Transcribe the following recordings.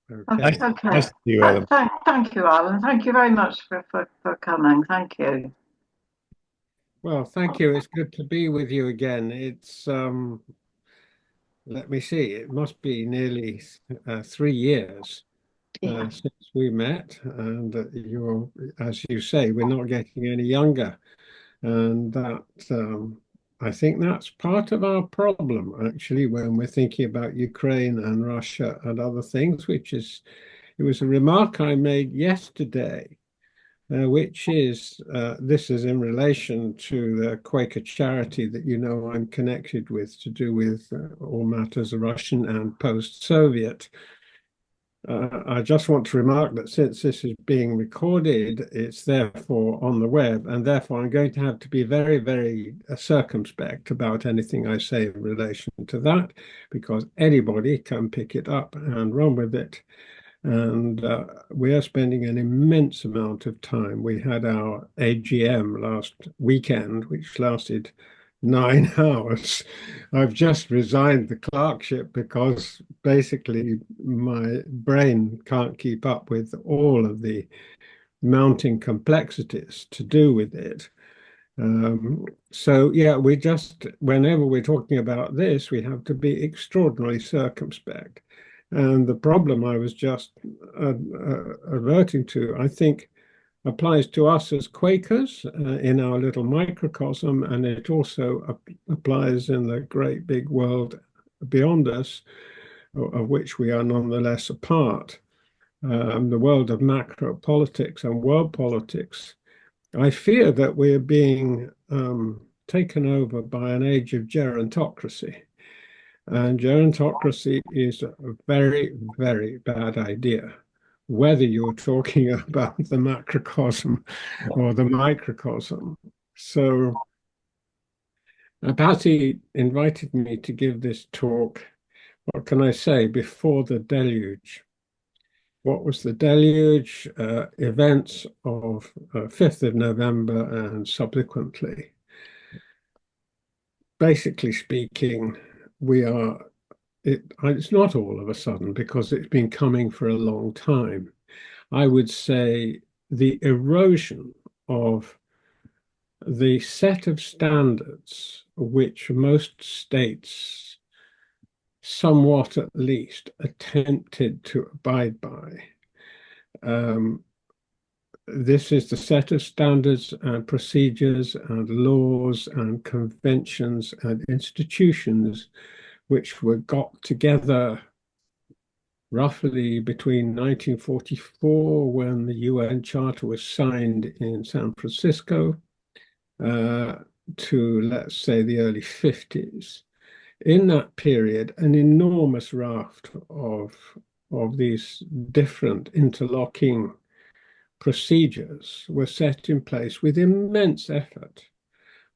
Okay. Okay. Nice to see you, Alan. Thank you, Alan. Thank you very much for coming. Thank you. Well, thank you. It's good to be with you again. It's let me see, it must be nearly 3 years Yeah. since we met, and you're, as you say, we're not getting any younger, and that I think that's part of our problem, actually, when we're thinking about Ukraine and Russia and other things, which is, it was a remark I made yesterday, which is this is in relation to the Quaker charity that you know I'm connected with to do with all matters Russian and post-Soviet. I just want to remark that since this is being recorded, it's therefore on the web, and therefore I'm going to have to be very, very circumspect about anything I say in relation to that, because anybody can pick it up and run with it. And we are spending an immense amount of time. We had our AGM last weekend, which lasted 9 hours. I've just resigned the clerkship because basically my brain can't keep up with all of the mounting complexities to do with it. So, yeah, we just, whenever we're talking about this, we have to be extraordinarily circumspect. And the problem I was just averting to, I think, applies to us as Quakers in our little microcosm, and it also applies in the great big world beyond us, of which we are nonetheless a part. The world of macro politics and world politics. I fear that we're being taken over by an age of gerontocracy. And gerontocracy is a very, very bad idea, whether you're talking about the macrocosm or the microcosm. So, Patty invited me to give this talk, what can I say, before the deluge. What was the deluge? Events of 5th of November and subsequently. Basically speaking, we are it's not all of a sudden because it's been coming for a long time. I would say the erosion of the set of standards which most states, somewhat at least, attempted to abide by. Um, this is the set of standards and procedures and laws and conventions and institutions which were got together roughly between 1944, when the UN Charter was signed in San Francisco, uh, to, let's say, the early 50s. In that period, an enormous raft of these different interlocking procedures were set in place with immense effort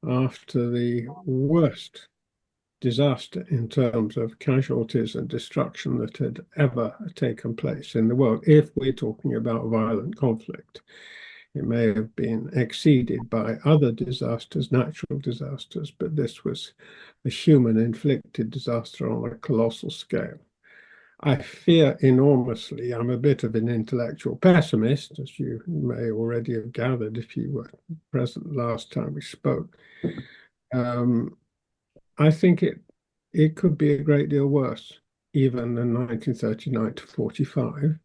after the worst disaster in terms of casualties and destruction that had ever taken place in the world. If we're talking about violent conflict, it may have been exceeded by other disasters, natural disasters, but this was a human inflicted disaster on a colossal scale. I fear enormously. I'm a bit of an intellectual pessimist, as you may already have gathered if you were present last time we spoke. Um, I think it could be a great deal worse, even than 1939 to 45,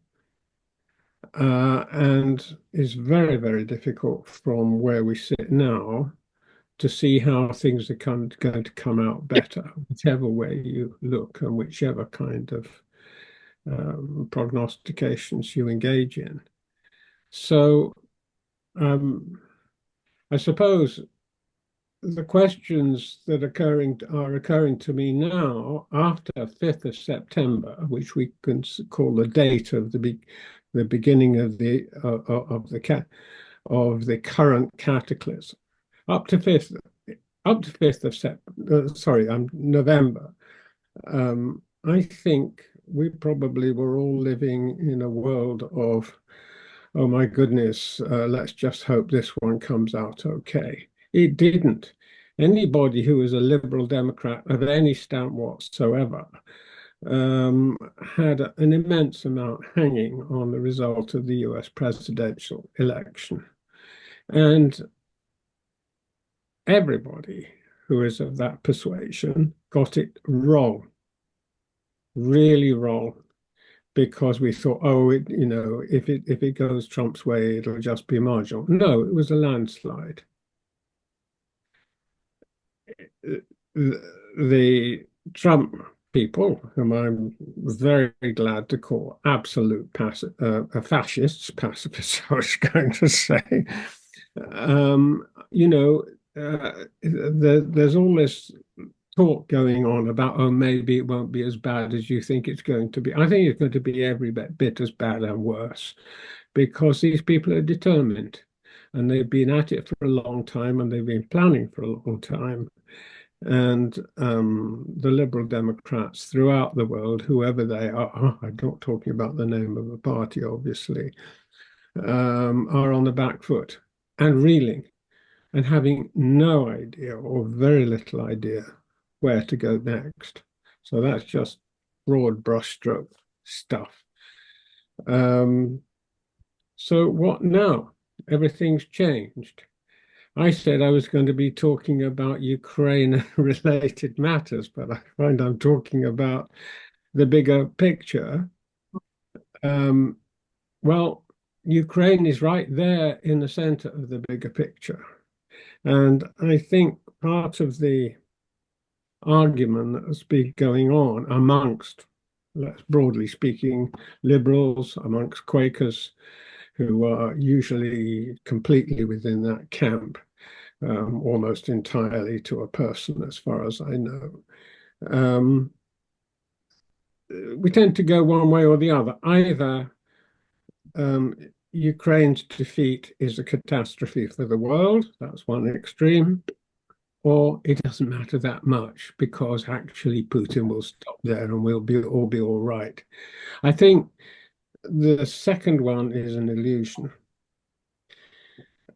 and is very, very difficult from where we sit now to see how things are going to come out better, whichever way you look and whichever kind of prognostications you engage in. So um, I suppose the questions that are occurring to me now after 5th of September, which we can call the date of the beginning of the current cataclysm, up to 5th of November. I think we probably were all living in a world of, oh my goodness, let's just hope this one comes out okay. It didn't. Anybody who is a liberal Democrat of any stamp whatsoever had an immense amount hanging on the result of the US presidential election. And everybody who is of that persuasion got it wrong, really wrong, because we thought, oh, if it goes Trump's way, it'll just be marginal. No, it was a landslide. The Trump people, whom I'm very theglad to call absolute fascists, pacifists, I was going to say, there's all this talk going on about, oh, maybe it won't be as bad as you think it's going to be. I think it's going to be every bit as bad and worse, because these people are determined and they've been at it for a long time and they've been planning for a long time. And the Liberal Democrats throughout the world, whoever they are, I'm not talking about the name of a party, obviously, are on the back foot and reeling and having no idea or very little idea where to go next. So that's just broad brushstroke stuff. So what now? Everything's changed. I said I was going to be talking about Ukraine-related matters, but I find I'm talking about the bigger picture. Well, Ukraine is right there in the center of the bigger picture. And I think part of the argument that's been going on amongst, let's broadly speaking, liberals, amongst Quakers, who are usually completely within that camp, almost entirely to a person, as far as I know. We tend to go one way or the other. Either Ukraine's defeat is a catastrophe for the world, that's one extreme, or it doesn't matter that much because actually Putin will stop there and we'll all be all right. I think the second one is an illusion.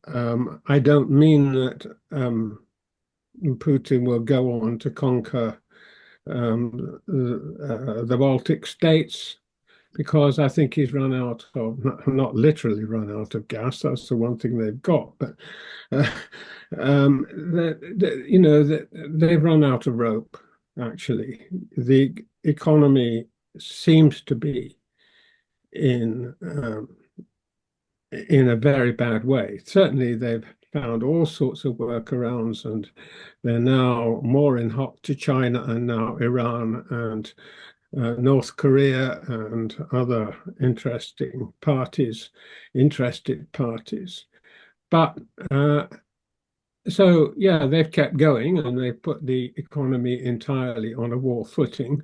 I don't mean that Putin will go on to conquer the Baltic states, because I think he's run out of, not literally run out of gas, that's the one thing they've got, but they've run out of rope, actually. The economy seems to be in a very bad way. Certainly they've found all sorts of workarounds, and they're now more in hot to China and now Iran and North Korea and other interested parties. But so, yeah, they've kept going and they've put the economy entirely on a war footing.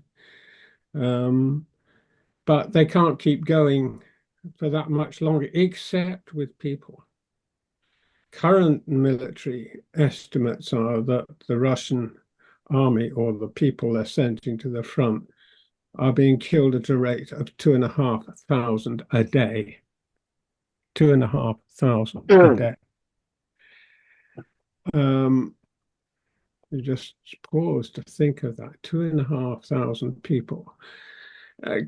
But they can't keep going for that much longer, except with people. Current military estimates are that the Russian army, or the people they're sending to the front, are being killed at a rate of 2,500 a day. 2,500 a day. You just pause to think of that. 2,500 people.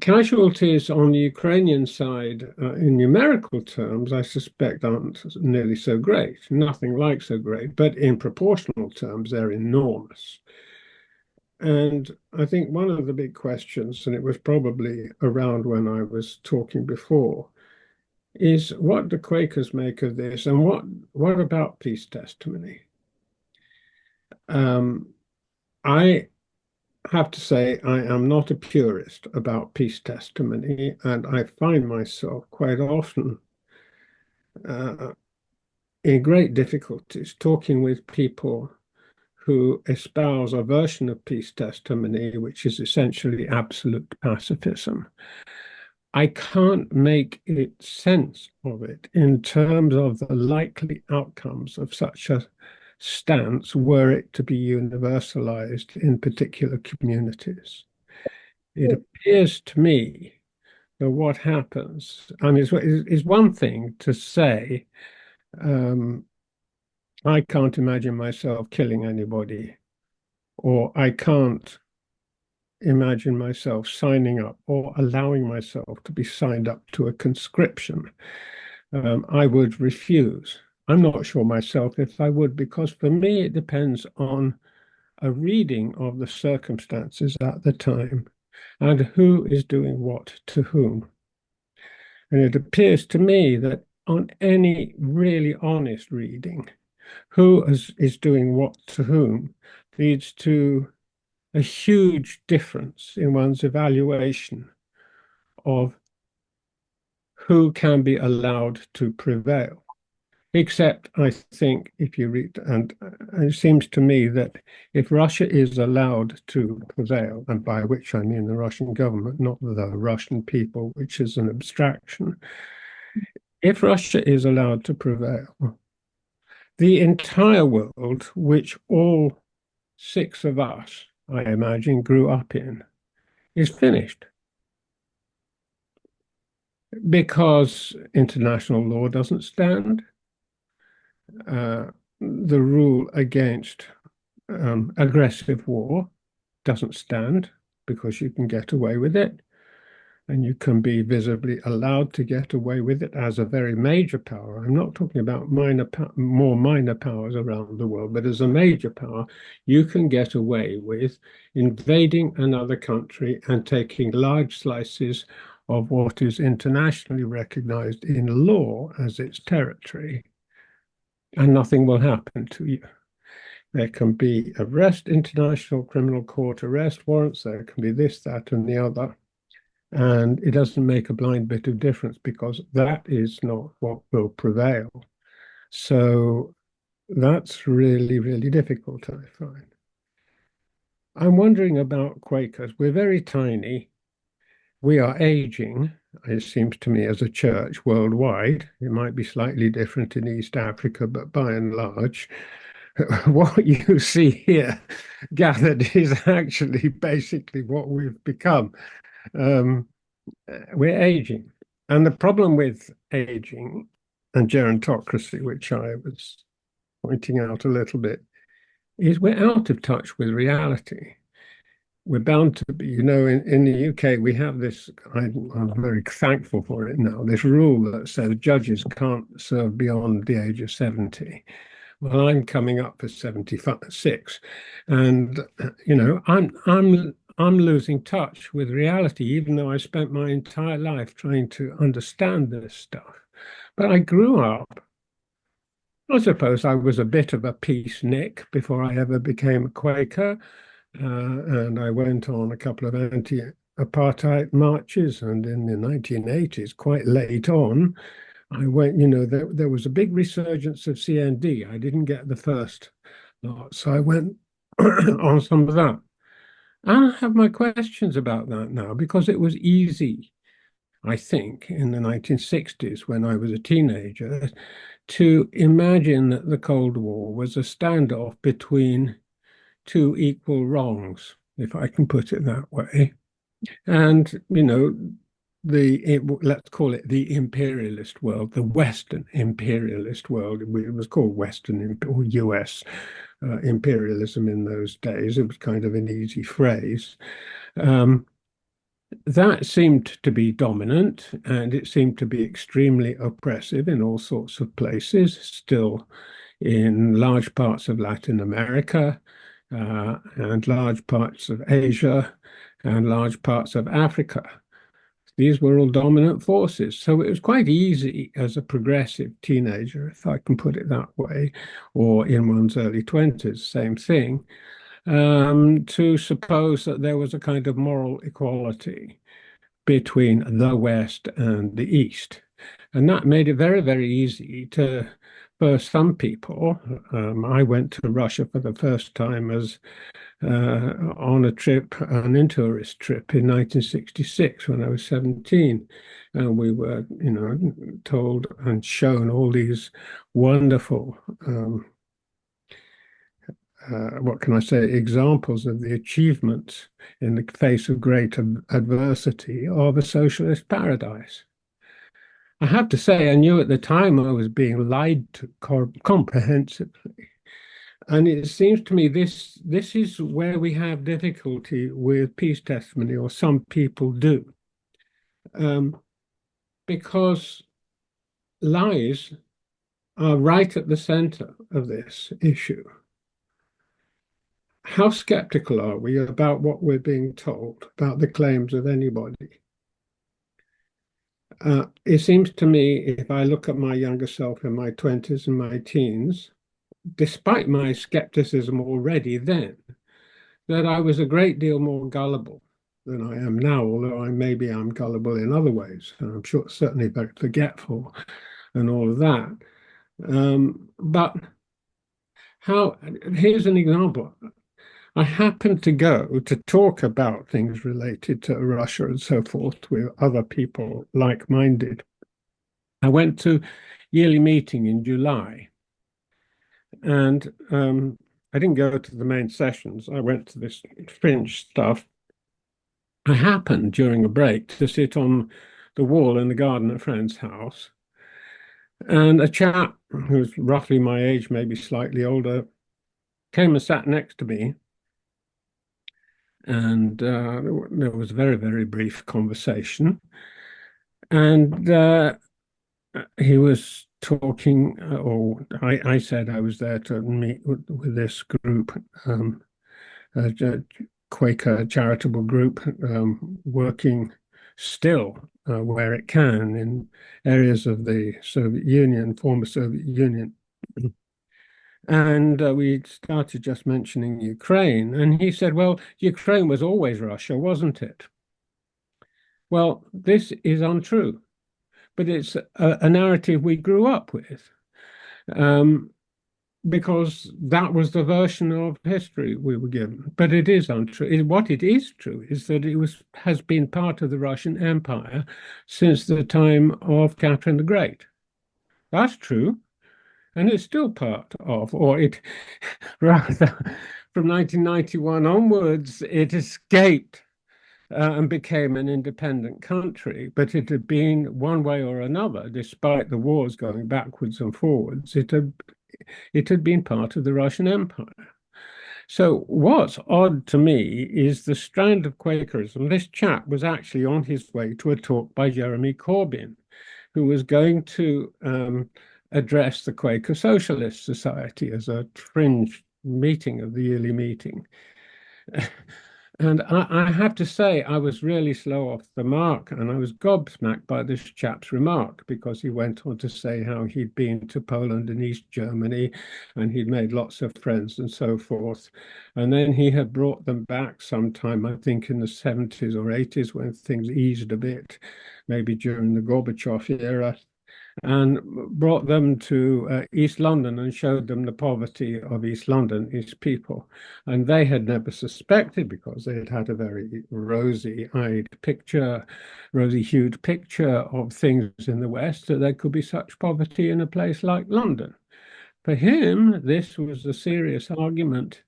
Casualties on the Ukrainian side, in numerical terms, I suspect aren't nearly so great, nothing like so great, but in proportional terms, they're enormous. And I think one of the big questions, and it was probably around when I was talking before, is what do Quakers make of this, and what about peace testimony? I have to say I am not a purist about peace testimony, and I find myself quite often in great difficulties talking with people who espouse a version of peace testimony which is essentially absolute pacifism. I can't make sense of it in terms of the likely outcomes of such a stance were it to be universalized in particular communities. It appears to me that what happens, I mean, is one thing to say, I can't imagine myself killing anybody, or I can't imagine myself signing up or allowing myself to be signed up to a conscription, I would refuse. I'm not sure myself if I would, because for me it depends on a reading of the circumstances at the time and who is doing what to whom. And it appears to me that on any really honest reading, who is doing what to whom leads to a huge difference in one's evaluation of who can be allowed to prevail. Except, I think, if you read, and it seems to me that if Russia is allowed to prevail, and by which I mean the Russian government, not the Russian people, which is an abstraction, if Russia is allowed to prevail, the entire world, which all six of us, I imagine, grew up in, is finished. Because international law doesn't stand. The rule against aggressive war doesn't stand because you can get away with it, and you can be visibly allowed to get away with it as a very major power. I'm not talking about more minor powers around the world, but as a major power, you can get away with invading another country and taking large slices of what is internationally recognized in law as its territory, and nothing will happen to you. There can be international criminal court arrest warrants, there can be this, that, and the other. And it doesn't make a blind bit of difference because that is not what will prevail. So that's really, really difficult, I find. I'm wondering about Quakers. We're very tiny. We are aging, it seems to me, as a church worldwide. It might be slightly different in East Africa, but by and large, what you see here gathered is actually basically what we've become. We're aging. And the problem with aging and gerontocracy, which I was pointing out a little bit, is we're out of touch with reality. We're bound to be, in the UK, we have this, I'm very thankful for it now, this rule that says judges can't serve beyond the age of 70. Well, I'm coming up for 76, and I'm losing touch with reality, even though I spent my entire life trying to understand this stuff. But I grew up. I suppose I was a bit of a peacenik before I ever became a Quaker, and I went on a couple of anti-apartheid marches, and in the 1980s, quite late on, I went, there was a big resurgence of CND. I didn't get the first lot, so I went on some of that. And I have my questions about that now because it was easy, I think, in the 1960s when I was a teenager to imagine that the Cold War was a standoff between two equal wrongs, if I can put it that way. And, let's call it the imperialist world, the Western imperialist world. It was called Western or US imperialism in those days. It was kind of an easy phrase. That seemed to be dominant, and it seemed to be extremely oppressive in all sorts of places, still in large parts of Latin America, and large parts of Asia, and large parts of Africa. These were all dominant forces. So it was quite easy as a progressive teenager, if I can put it that way, or in one's early 20s, same thing, to suppose that there was a kind of moral equality between the West and the East. And that made it very, very easy for some people. I went to Russia for the first time as on a trip, an in-tourist trip in 1966 when I was 17. And we were, told and shown all these wonderful what can I say, examples of the achievements in the face of great adversity of a socialist paradise. I have to say, I knew at the time I was being lied to comprehensively. And it seems to me this is where we have difficulty with peace testimony, or some people do, because lies are right at the center of this issue. How skeptical are we about what we're being told, about the claims of anybody? It seems to me, if I look at my younger self in my 20s and my teens, despite my skepticism already then, that I was a great deal more gullible than I am now, although maybe I'm gullible in other ways. And I'm sure certainly very forgetful and all of that. But here's an example. I happened to go to talk about things related to Russia and so forth with other people like-minded. I went to yearly meeting in July, and I didn't go to the main sessions. I went to this fringe stuff. I happened during a break to sit on the wall in the garden at a friend's house, and a chap who's roughly my age, maybe slightly older, came and sat next to me. And there was a very, very brief conversation. And he was talking, or I said I was there to meet with this group, a Quaker charitable group, working still where it can in areas of the Soviet Union, former Soviet Union. And we started just mentioning Ukraine. And he said, well, Ukraine was always Russia, wasn't it? Well, this is untrue, but it's a narrative we grew up with, because that was the version of history we were given. But it is untrue. What it is true is that it has been part of the Russian Empire since the time of Catherine the Great. That's true. And it's still part of, or it rather, from 1991 onwards, it escaped and became an independent country. But it had been one way or another, despite the wars going backwards and forwards, it had been part of the Russian Empire. So what's odd to me is the strand of Quakerism. This chap was actually on his way to a talk by Jeremy Corbyn, who was going to address the Quaker Socialist Society as a fringe meeting of the yearly meeting. And I have to say, I was really slow off the mark, and I was gobsmacked by this chap's remark, because he went on to say how he'd been to Poland and East Germany, and he'd made lots of friends and so forth. And then he had brought them back sometime, I think in the 70s or 80s, when things eased a bit, maybe during the Gorbachev era, and brought them to East London and showed them the poverty of East London, East people. And they had never suspected, because they had had a very rosy-eyed picture, rosy-hued picture of things in the West, that there could be such poverty in a place like London. For him, this was a serious argument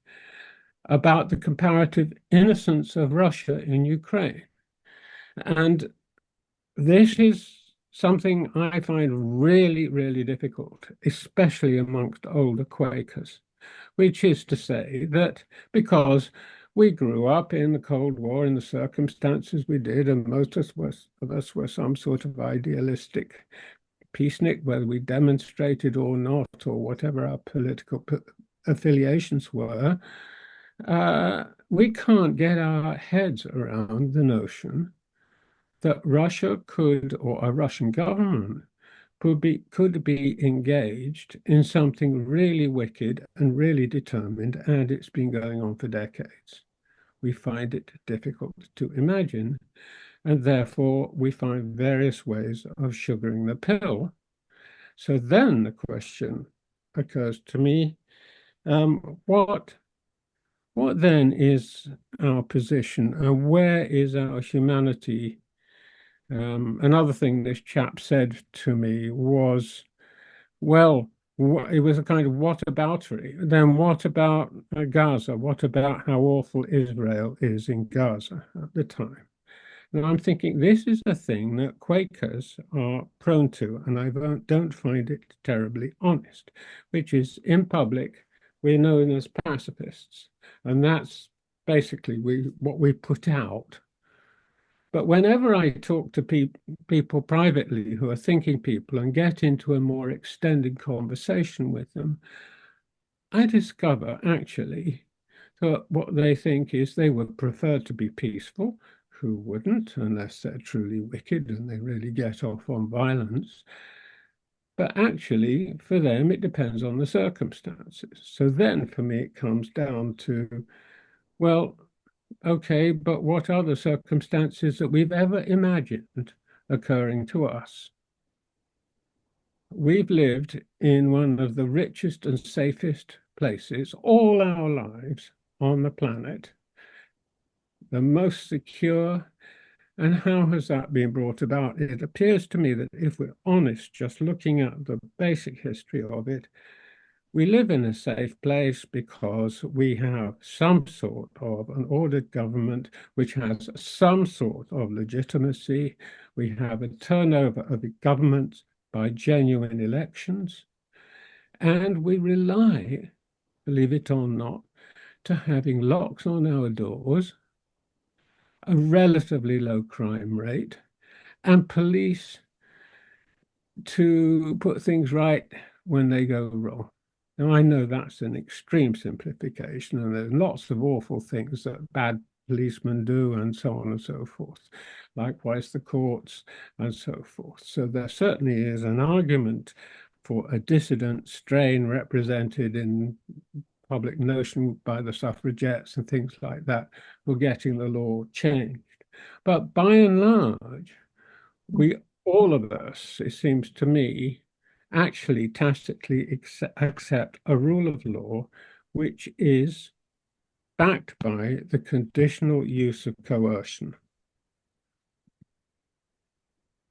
about the comparative innocence of Russia in Ukraine. And this is something I find really, really difficult, especially amongst older Quakers, which is to say that because we grew up in the Cold War in the circumstances we did, and most of us were some sort of idealistic peacenik, whether we demonstrated or not, or whatever our political affiliations were, we can't get our heads around the notion that Russia could, or a Russian government could be engaged in something really wicked and really determined, and it's been going on for decades. We find it difficult to imagine, and therefore we find various ways of sugaring the pill. So then the question occurs to me, what then is our position, and where is our humanity? Another thing this chap said to me was, well, it was a kind of whataboutery. Then what about Gaza? What about how awful Israel is in Gaza at the time? And I'm thinking, this is a thing that Quakers are prone to, and I don't find it terribly honest, which is in public we're known as pacifists. And that's basically what we put out. But whenever I talk to people privately who are thinking people and get into a more extended conversation with them, I discover actually that what they think is they would prefer to be peaceful. Who wouldn't, unless they're truly wicked and they really get off on violence. But actually, for them, it depends on the circumstances. So then for me, it comes down to, well, okay, but what are the circumstances that we've ever imagined occurring to us? We've lived in one of the richest and safest places all our lives on the planet, the most secure. And how has that been brought about? It appears to me that if we're honest, just looking at the basic history of it, we live in a safe place because we have some sort of an ordered government which has some sort of legitimacy. We have a turnover of government by genuine elections. And we rely, believe it or not, to having locks on our doors, a relatively low crime rate, and police to put things right when they go wrong. Now, I know that's an extreme simplification, and there's lots of awful things that bad policemen do, and so on and so forth. Likewise, the courts, and so forth. So there certainly is an argument for a dissident strain represented in public notion by the suffragettes and things like that for getting the law changed. But by and large, we all of us, it seems to me, actually tacitly accept a rule of law which is backed by the conditional use of coercion.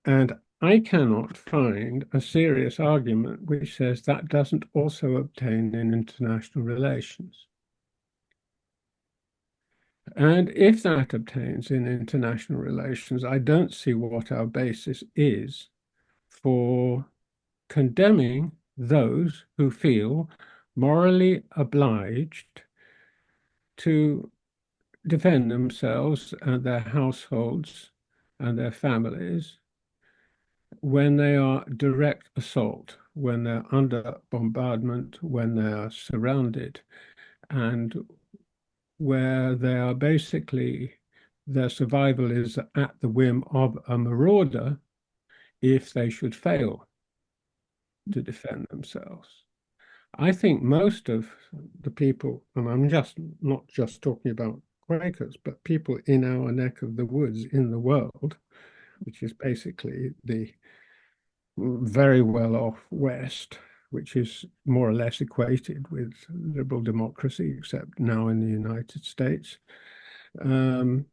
And I cannot find a serious argument which says that doesn't also obtain in international relations. And if that obtains in international relations, I don't see what our basis is for condemning those who feel morally obliged to defend themselves and their households and their families when they are direct assault, when they're under bombardment, when they are surrounded, and where they are basically, their survival is at the whim of a marauder if they should fail to defend themselves. I think most of the people, and I'm just not just talking about Quakers, but people in our neck of the woods in the world, which is basically the very well off West, which is more or less equated with liberal democracy, except now in the United States. I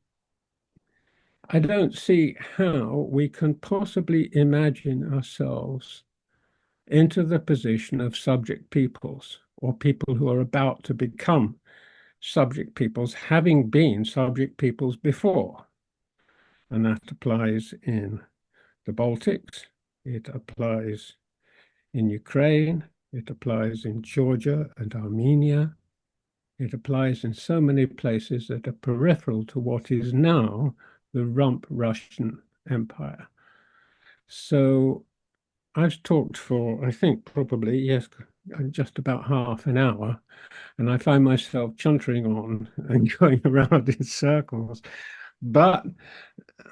don't see how we can possibly imagine ourselves into the position of subject peoples or people who are about to become subject peoples, having been subject peoples before. And that applies in the Baltics, it applies in Ukraine, it applies in Georgia and Armenia, it applies in so many places that are peripheral to what is now the rump Russian Empire. So I've talked for, I think, probably, yes, just about half an hour, and I find myself chuntering on and going around in circles. But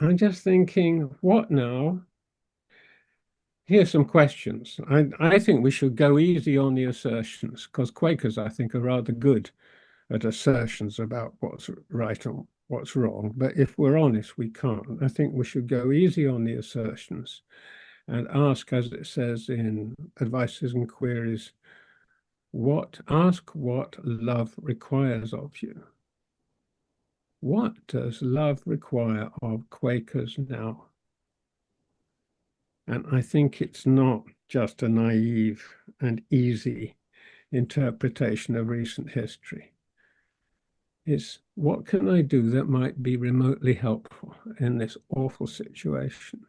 I'm just thinking, what now? Here's some questions. I think we should go easy on the assertions, because Quakers, I think, are rather good at assertions about what's right and what's wrong. But if we're honest, we can't. I think we should go easy on the assertions and ask, as it says in Advices and Queries, ask what love requires of you. What does love require of Quakers now? And I think it's not just a naive and easy interpretation of recent history. It's what can I do that might be remotely helpful in this awful situation?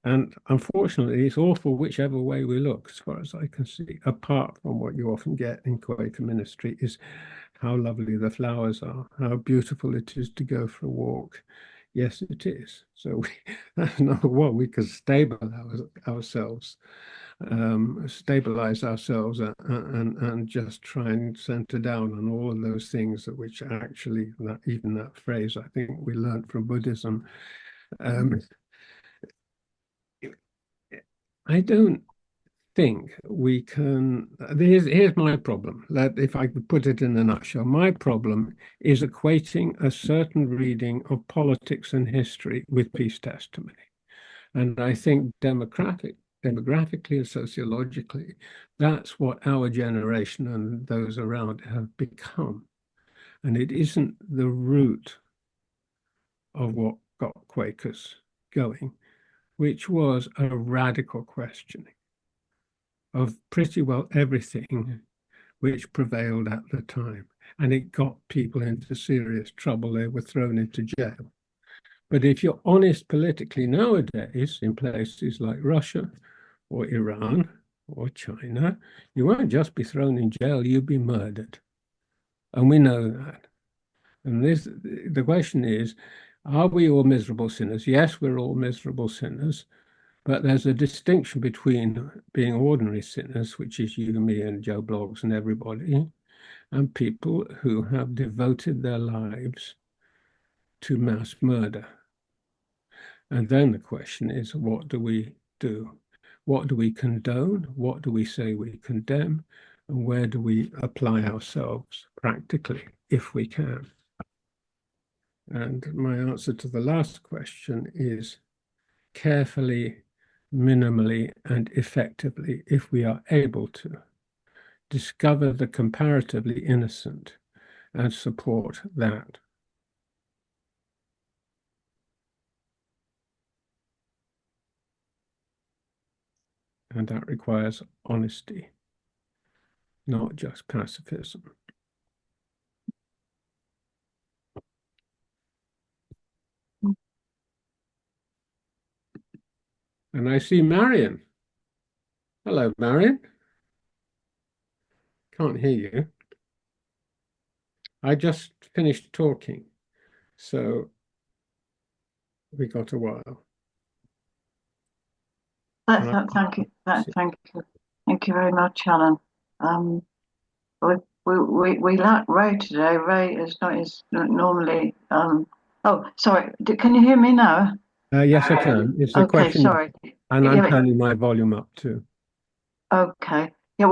And unfortunately, it's awful whichever way we look, as far as I can see, apart from what you often get in Quaker ministry is how lovely the flowers are, how beautiful it is to go for a walk. Yes, it is. So that's number one, we can ourselves, stabilize ourselves and just try and center down on all of those things that which actually, even that phrase, I think we learned from Buddhism. I don't think we can. Here's my problem. If I could put it in a nutshell, my problem is equating a certain reading of politics and history with peace testimony. And I think demographically and sociologically, that's what our generation and those around have become. And it isn't the root of what got Quakers going, which was a radical questioning of pretty well everything which prevailed at the time. And it got people into serious trouble. They were thrown into jail. But if you're honest politically nowadays, in places like Russia or Iran or China, you won't just be thrown in jail, you'll be murdered. And we know that. And the question is, are we all miserable sinners? Yes, we're all miserable sinners. But there's a distinction between being ordinary sinners, which is you, me, and Joe Bloggs and everybody, and people who have devoted their lives to mass murder. And then the question is, what do we do? What do we condone? What do we say we condemn? And where do we apply ourselves practically, if we can? And my answer to the last question is carefully, minimally, and effectively, if we are able to, discover the comparatively innocent and support that. And that requires honesty, not just pacifism. And I see Marion. Hello, Marion. Can't hear you. I just finished talking, so we got a while. Thank you. Thank you very much, Alan. We lack Ray today. Ray is not normally. Oh, sorry. Can you hear me now? Yes, I can. It's a question. Sorry. And I'm turning my volume up too. Okay. Yeah,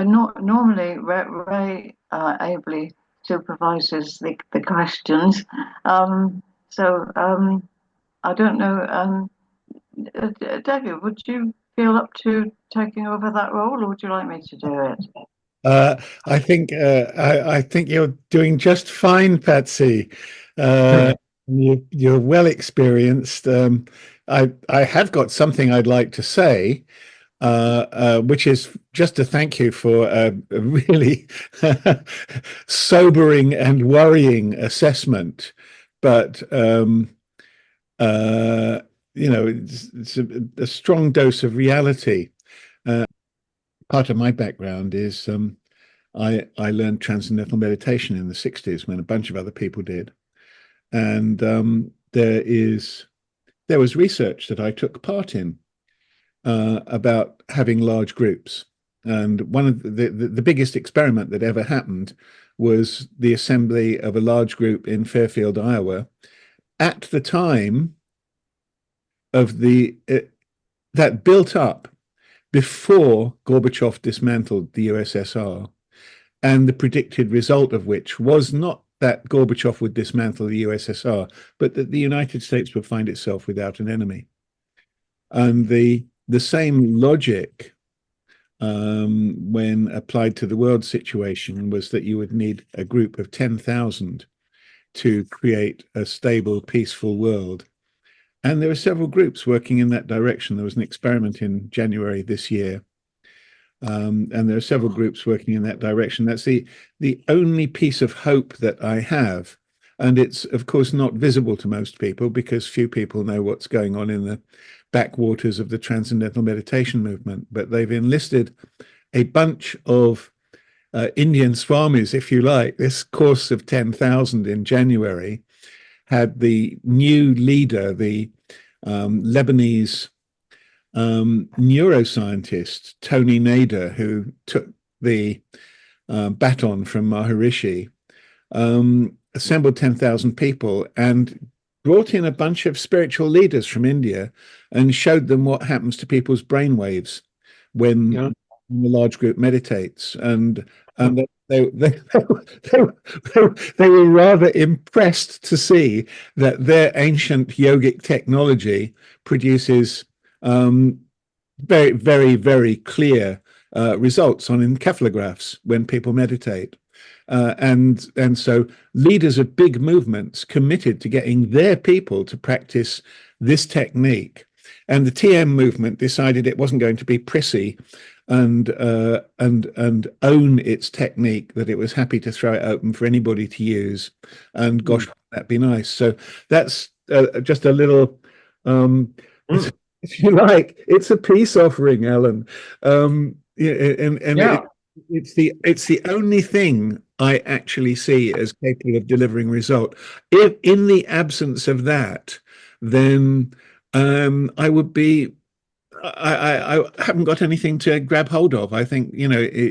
normally Ray ably supervises the questions. I don't know. David, would you feel up to taking over that role, or would you like me to do it? I think you're doing just fine, Patsy. You're well experienced. I have got something I'd like to say, which is just to thank you for a really sobering and worrying assessment. But it's a strong dose of reality. Part of my background is I learned transcendental meditation in the 60s when a bunch of other people did. And there was research that I took part in about having large groups. And one of the biggest experiment that ever happened was the assembly of a large group in Fairfield, Iowa, at the time of that built up before Gorbachev dismantled the USSR, and the predicted result of which was not that Gorbachev would dismantle the USSR, but that the United States would find itself without an enemy. And the same logic, when applied to the world situation, was that you would need a group of 10,000 to create a stable, peaceful world. And there were several groups working in that direction. There was an experiment in January this year. And there are several groups working in that direction. That's the only piece of hope that I have And it's, of course, not visible to most people because few people know what's going on in the backwaters of the Transcendental Meditation movement. But they've enlisted a bunch of Indian swamis, if you like. This course of 10,000 in January had the new leader, the Lebanese neuroscientist, Tony Nader, who took the baton from Maharishi, assembled 10,000 people and brought in a bunch of spiritual leaders from India and showed them what happens to people's brainwaves when a large group meditates. And they were rather impressed to see that their ancient yogic technology produces very, very, very clear results on encephalographs when people meditate. And so leaders of big movements committed to getting their people to practice this technique. And the TM movement decided it wasn't going to be prissy and own its technique, that it was happy to throw it open for anybody to use. And gosh, that'd be nice. So that's just a little, if you like, it's a peace offering, Alan. It's the only thing I actually see as capable of delivering result. If in the absence of that, then I would be. I haven't got anything to grab hold of. I think,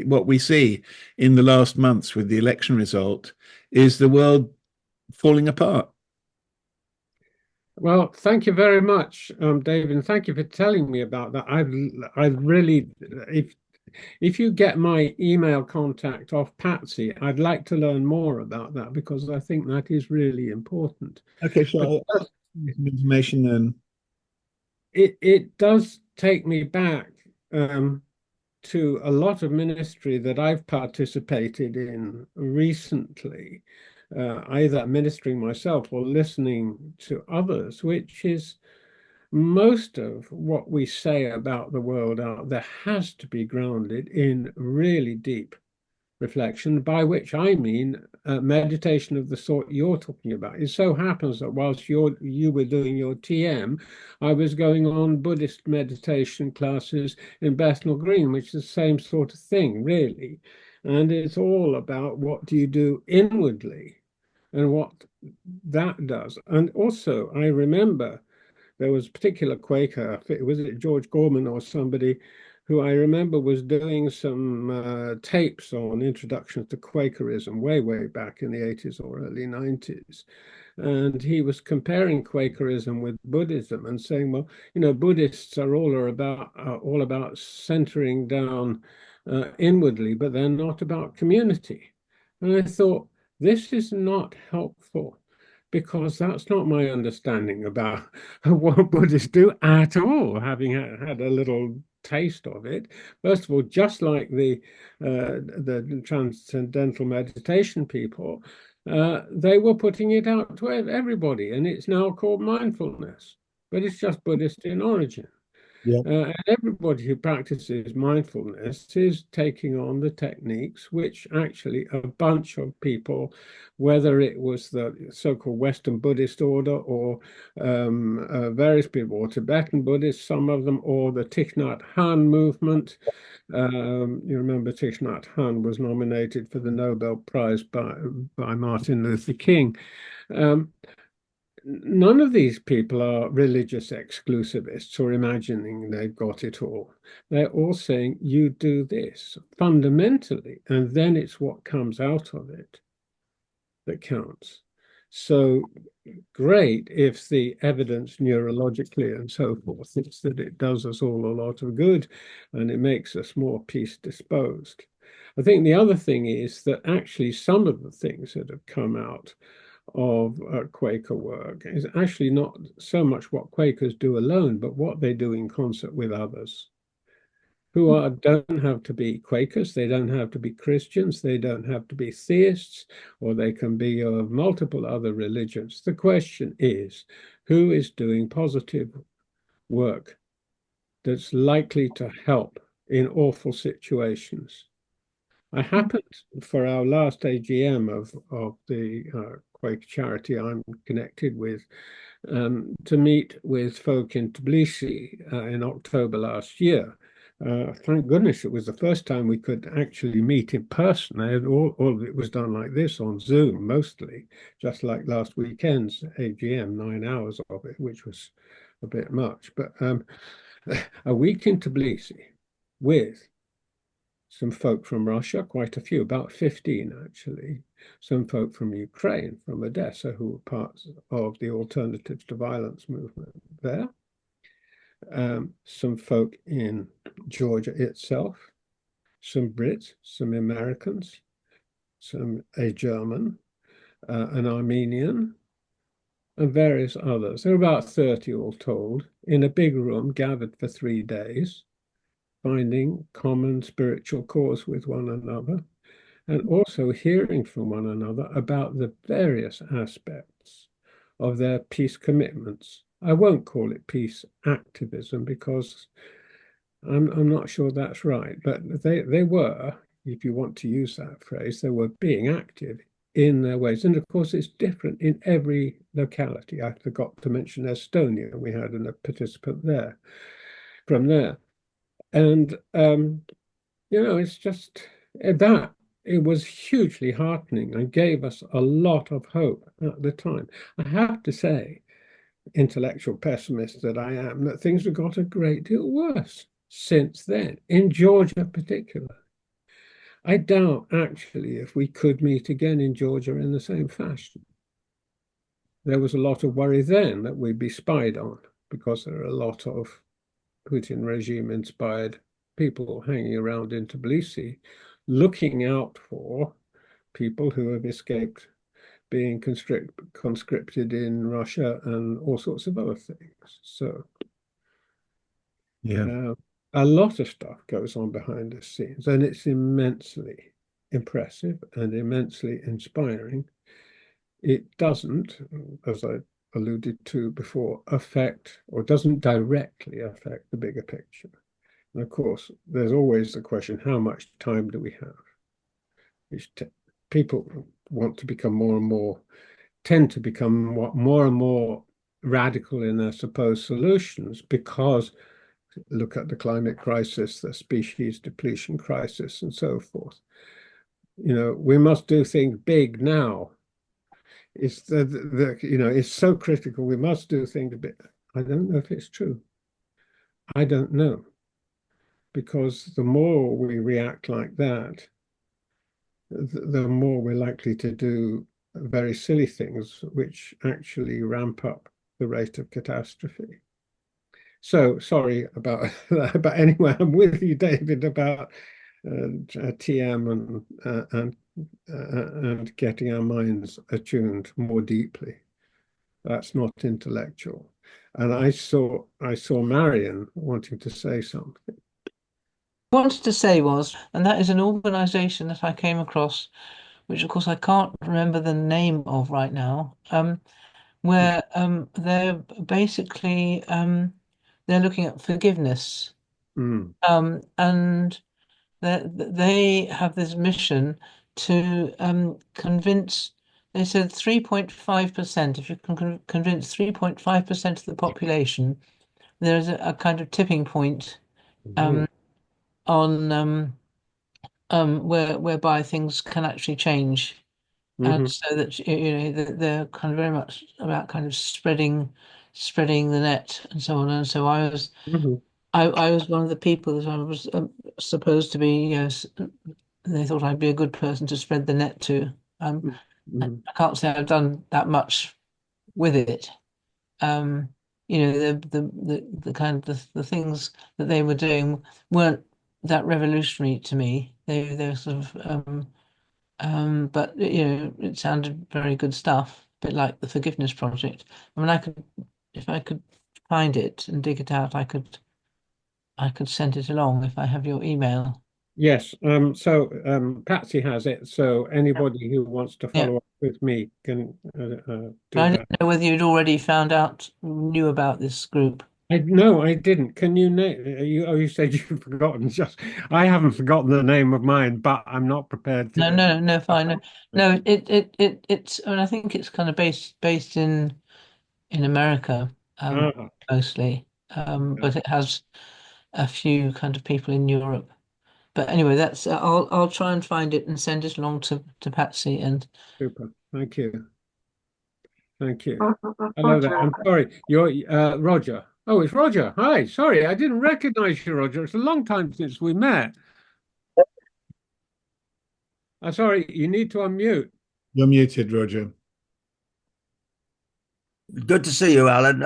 what we see in the last months with the election result is the world falling apart. Well, thank you very much, David, and thank you for telling me about that. I've really, if you get my email contact off Patsy, I'd like to learn more about that because I think that is really important. Okay, so I'll some information then. It does take me back to a lot of ministry that I've participated in recently, either ministering myself or listening to others, which is most of what we say about the world out there has to be grounded in really deep reflection, by which I mean meditation of the sort you're talking about. It so happens that whilst you were doing your TM, I was going on Buddhist meditation classes in Bethnal Green, which is the same sort of thing, really. And it's all about what do you do inwardly and what that does. And also, I remember there was a particular Quaker, was it George Gorman or somebody, who I remember was doing some tapes on introductions to Quakerism way, way back in the 80s or early 90s. And he was comparing Quakerism with Buddhism and saying, well, Buddhists are all about centering down inwardly, but they're not about community. And I thought, this is not helpful, because that's not my understanding about what Buddhists do at all, having had a little taste of it. First of all, just like the Transcendental Meditation people, they were putting it out to everybody, and it's now called mindfulness, but it's just Buddhist in origin. Yeah. And everybody who practices mindfulness is taking on the techniques which actually a bunch of people, whether it was the so-called Western Buddhist order or various people, or Tibetan Buddhists, some of them, or the Thich Nhat Hanh movement. You remember Thich Nhat Hanh was nominated for the Nobel Prize by Martin Luther King. None of these people are religious exclusivists or imagining they've got it all. They're all saying, you do this fundamentally, and then it's what comes out of it that counts. So great if the evidence neurologically and so forth is that it does us all a lot of good and it makes us more peace disposed. I think the other thing is that actually some of the things that have come out of Quaker work is actually not so much what Quakers do alone, but what they do in concert with others who don't have to be Quakers, they don't have to be Christians, they don't have to be theists, or they can be of multiple other religions. The question is, who is doing positive work that's likely to help in awful situations? I happened, for our last AGM of the Quaker charity I'm connected with, to meet with folk in Tbilisi in October last year. Thank goodness it was the first time we could actually meet in person. All of it was done like this on Zoom, mostly, just like last weekend's AGM, 9 hours of it, which was a bit much. But a week in Tbilisi with some folk from Russia, quite a few, about 15 actually, some folk from Ukraine, from Odessa, who were parts of the Alternatives to Violence movement there, some folk in Georgia itself, some Brits, some Americans, a German, an Armenian, and various others. There were about 30 all told, in a big room gathered for 3 days, finding common spiritual cause with one another, and also hearing from one another about the various aspects of their peace commitments. I won't call it peace activism because I'm not sure that's right, but they were, if you want to use that phrase, they were being active in their ways. And of course, it's different in every locality. I forgot to mention Estonia. We had a participant there from there. And, it's just that it was hugely heartening and gave us a lot of hope at the time. I have to say, intellectual pessimist that I am, that things have got a great deal worse since then, in Georgia particularly. I doubt actually if we could meet again in Georgia in the same fashion. There was a lot of worry then that we'd be spied on because there are a lot of Putin regime-inspired people hanging around in Tbilisi, looking out for people who have escaped being conscripted in Russia and all sorts of other things. So, Yeah. A lot of stuff goes on behind the scenes, and it's immensely impressive and immensely inspiring. It doesn't, as I alluded to before, affect or doesn't directly affect the bigger picture. And of course, there's always the question, how much time do we have? People want to become tend to become more and more radical in their supposed solutions because look at the climate crisis, the species depletion crisis, and so forth. We must do things big now. It's it's so critical. We must do things big. I don't know if it's true. I don't know. Because the more we react like that, the more we're likely to do very silly things, which actually ramp up the rate of catastrophe. So sorry about that, but anyway, I'm with you, David, about TM and getting our minds attuned more deeply. That's not intellectual. And I saw Marion wanting to say something. Wanted to say was, and that is an organization that I came across, which of course I can't remember the name of right now, where they're basically they're looking at forgiveness, and they have this mission to convince. They said 3.5%. If you can convince 3.5% of the population, there's a kind of tipping point on whereby things can actually change, and so that they're kind of very much about kind of spreading the net and so on. And so I was one of the people that I was supposed to be. They thought I'd be a good person to spread the net to. I can't say I've done that much with it. The kind of the things that they were doing weren't that revolutionary to me. They were sort of but it sounded very good stuff, a bit like the Forgiveness Project. I mean, if I could find it and dig it out, I could send it along if I have your email. Yes. So Patsy has it. So anybody who wants to follow up with me can do I that. don't know whether you'd already knew about this group. No, I didn't. Can you name you? Oh, you said you've forgotten. Just I haven't forgotten the name of mine, but I'm not prepared No, to. no, no, fine. No, no, it's. I mean, I think it's kind of based in America, Ah, mostly. But it has a few kind of people in Europe. But anyway, that's. I'll try and find it and send it along to Patsy. And super. Thank you. Thank you. Hello there. Roger. I'm sorry. You're Roger. Oh, it's Roger. Hi. Sorry, I didn't recognize you, Roger. It's a long time since we met. Sorry, you need to unmute. You're muted, Roger. Good to see you, Alan.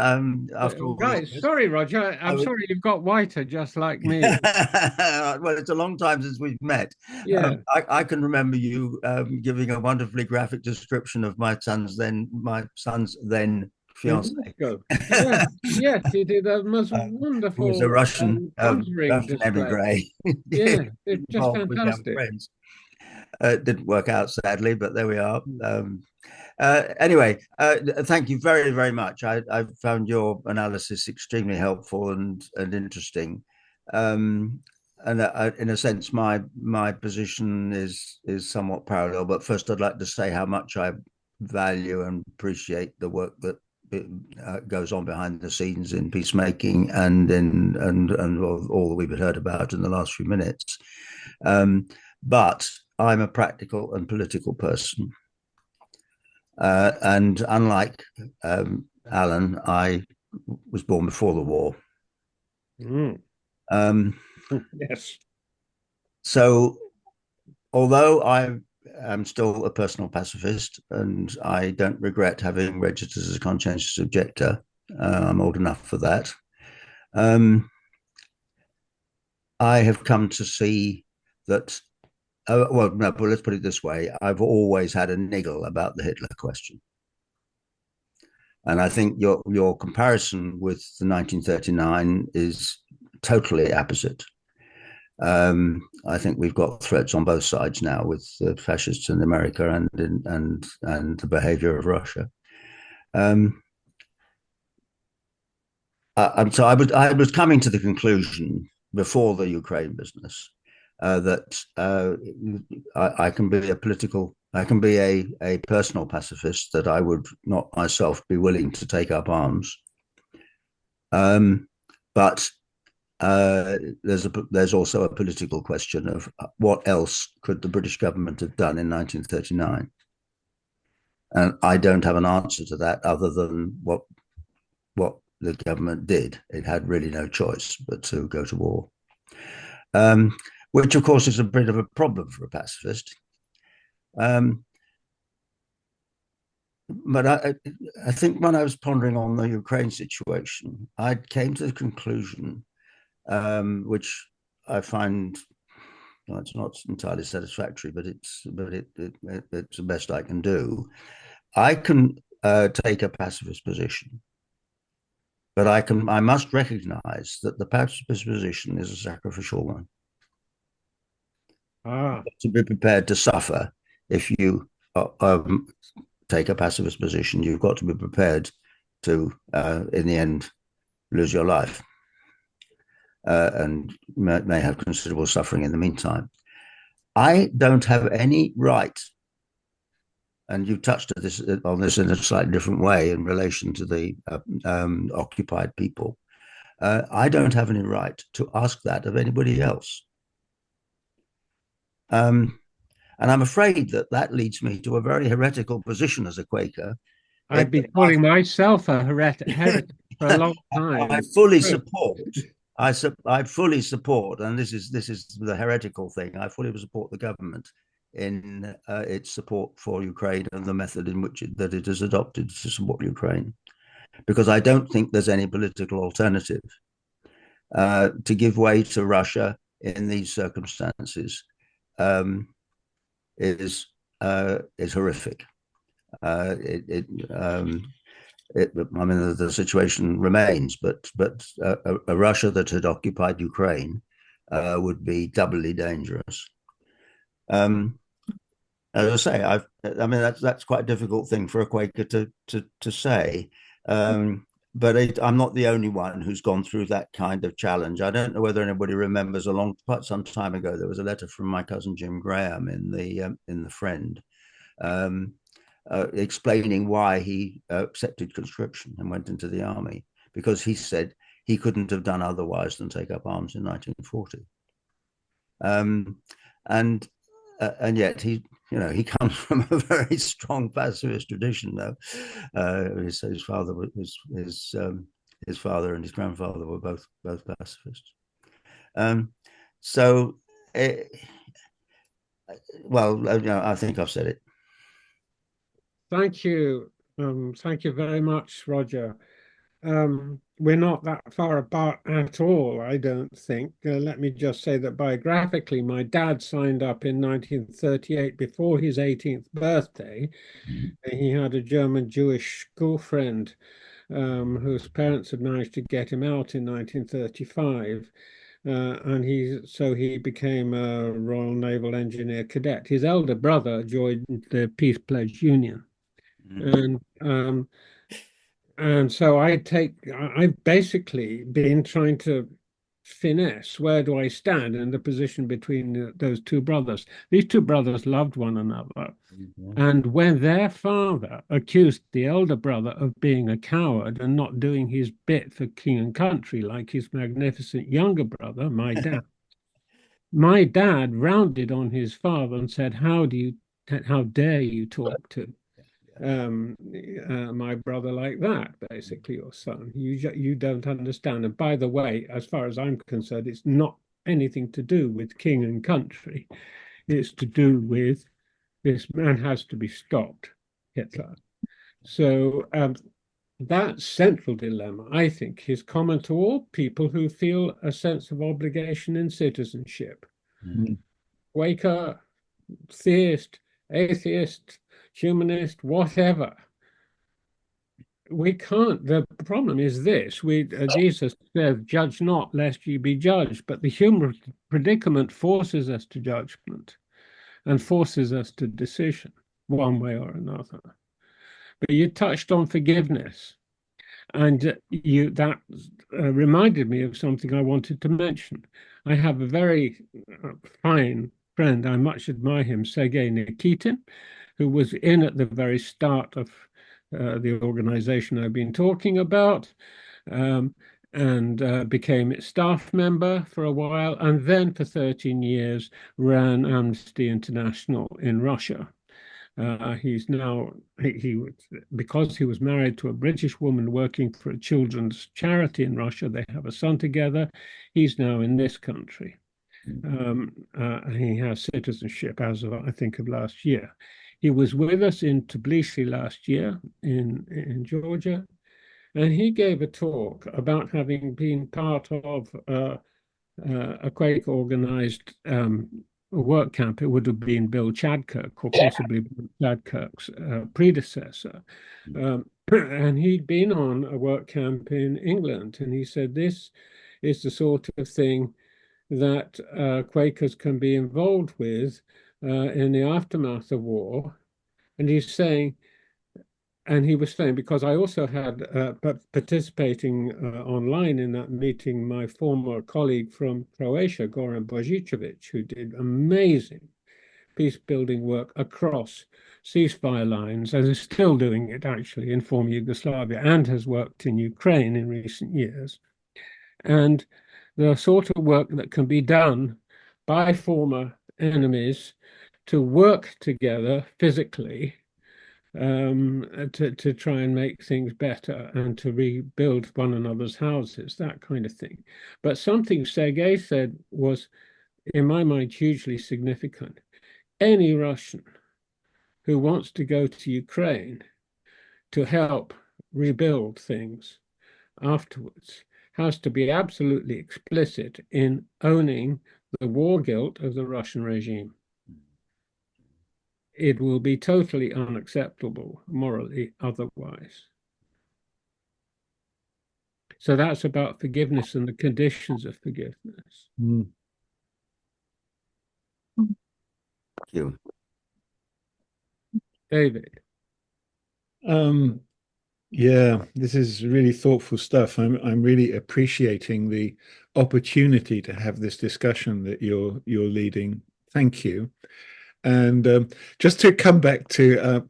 After all these Guys, years. sorry, Roger. I'm sorry you've got whiter just like me. Well, it's a long time since we've met. Yeah. I can remember you giving a wonderfully graphic description of my son's then fiance. Yes, yes, he did a most Who was a wonderful Russian conjuring display. emigre. Yeah, it's just Involved with young fantastic. friends. It didn't work out, sadly, but there we are. Anyway, thank you very, very much. I found your analysis extremely helpful and interesting. And in a sense, my position is somewhat parallel. But first, I'd like to say how much I value and appreciate the work that goes on behind the scenes in peacemaking and all that we've heard about in the last few minutes. But I'm a practical and political person. And unlike Alan, I was born before the war. Yes. So, although I am still a personal pacifist and I don't regret having registered as a conscientious objector, I'm old enough for that. I have come to see that. Well, no, but let's put it this way. I've always had a niggle about the Hitler question. And I think your comparison with the 1939 is totally opposite. I think we've got threats on both sides now with the fascists in America and the behavior of Russia. So I was coming to the conclusion before the Ukraine business that I can be a personal pacifist, that I would not myself be willing to take up arms. But there's also a political question of what else could the British government have done in 1939, and I don't have an answer to that other than what the government did. It had really no choice but to go to war. Which, of course, is a bit of a problem for a pacifist. But I think when I was pondering on the Ukraine situation, I came to the conclusion, which I find, well, it's not entirely satisfactory, but it's the best I can do. I can take a pacifist position, but I must recognize that the pacifist position is a sacrificial one. To be prepared to suffer if you take a pacifist position. You've got to be prepared to, in the end, lose your life and may have considerable suffering in the meantime. I don't have any right, and you touched on this in a slightly different way in relation to the occupied people. I don't have any right to ask that of anybody else. And I'm afraid that leads me to a very heretical position as a Quaker. I've been calling myself a heretic for a long time. I fully support, and this is the heretical thing. I fully support the government in its support for Ukraine and the method in which it has adopted to support Ukraine, because I don't think there's any political alternative. To give way to Russia in these circumstances is horrific. I mean, the situation remains, but a Russia that had occupied Ukraine would be doubly dangerous. As I say, I mean that's quite a difficult thing for a Quaker to say. but I'm not the only one who's gone through that kind of challenge. I don't know whether anybody remembers quite some time ago, there was a letter from my cousin Jim Graham in the Friend, explaining why he accepted conscription and went into the army, because he said he couldn't have done otherwise than take up arms in 1940. And yet he comes from a very strong pacifist tradition, though. His father his father and his grandfather were both pacifists. I think I've said it. Thank you. Thank you very much, Roger. We're not that far apart at all, I don't think. Let me just say that biographically, my dad signed up in 1938 before his 18th birthday. He had a German Jewish school friend whose parents had managed to get him out in 1935. And he became a Royal Naval Engineer cadet. His elder brother joined the Peace Pledge Union. And so I've basically been trying to finesse where do I stand in the position between those two brothers. These two brothers loved one another. And when their father accused the elder brother of being a coward and not doing his bit for king and country like his magnificent younger brother, my dad rounded on his father and said, how dare you talk to my brother like that, basically, your son. You don't understand. And by the way, as far as I'm concerned, it's not anything to do with king and country. It's to do with this man has to be stopped, Hitler. So that central dilemma, I think, is common to all people who feel a sense of obligation in citizenship. Quaker, theist, atheist, humanist, whatever. We can't. The problem is this: Jesus says, "Judge not, lest ye be judged." But the human predicament forces us to judgment, and forces us to decision, one way or another. But you touched on forgiveness, and that reminded me of something I wanted to mention. I have a very fine friend. I much admire him, Sergei Nikitin, who was in at the very start of the organization I've been talking about, and became its staff member for a while, and then for 13 years ran Amnesty International in Russia. He's now, because he was married to a British woman working for a children's charity in Russia, they have a son together. He's now in this country. He has citizenship as of, I think, of last year. He was with us in Tbilisi last year in Georgia, and he gave a talk about having been part of a Quaker organized work camp. It would have been Bill Chadkirk, or possibly Bill Chadkirk's predecessor. And he'd been on a work camp in England, and he said this is the sort of thing that Quakers can be involved with in the aftermath of war. And he was saying, because I also had participating online in that meeting, my former colleague from Croatia, Goran Božičević, who did amazing peace-building work across ceasefire lines, and is still doing it actually in former Yugoslavia, and has worked in Ukraine in recent years. And the sort of work that can be done by former enemies to work together physically to try and make things better and to rebuild one another's houses, that kind of thing. But something Sergei said was, in my mind, hugely significant. Any Russian who wants to go to Ukraine to help rebuild things afterwards has to be absolutely explicit in owning the war guilt of the Russian regime. It will be totally unacceptable morally otherwise. So that's about forgiveness and the conditions of forgiveness. Thank you. David. Yeah, this is really thoughtful stuff. I'm really appreciating the opportunity to have this discussion that you're leading. Thank you. And just to come back to,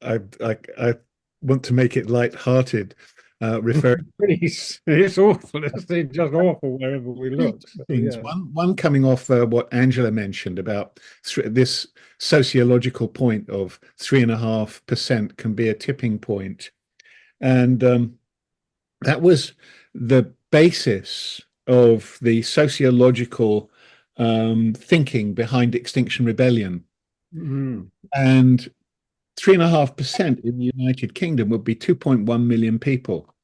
I want to make it light-hearted, referring It's awful. It's just awful wherever we look. to So, things. yeah. One coming off what Angela mentioned about this sociological point of 3.5% can be a tipping point. And that was the basis of the sociological thinking behind Extinction Rebellion. Mm. And 3.5% in the United Kingdom would be 2.1 million people.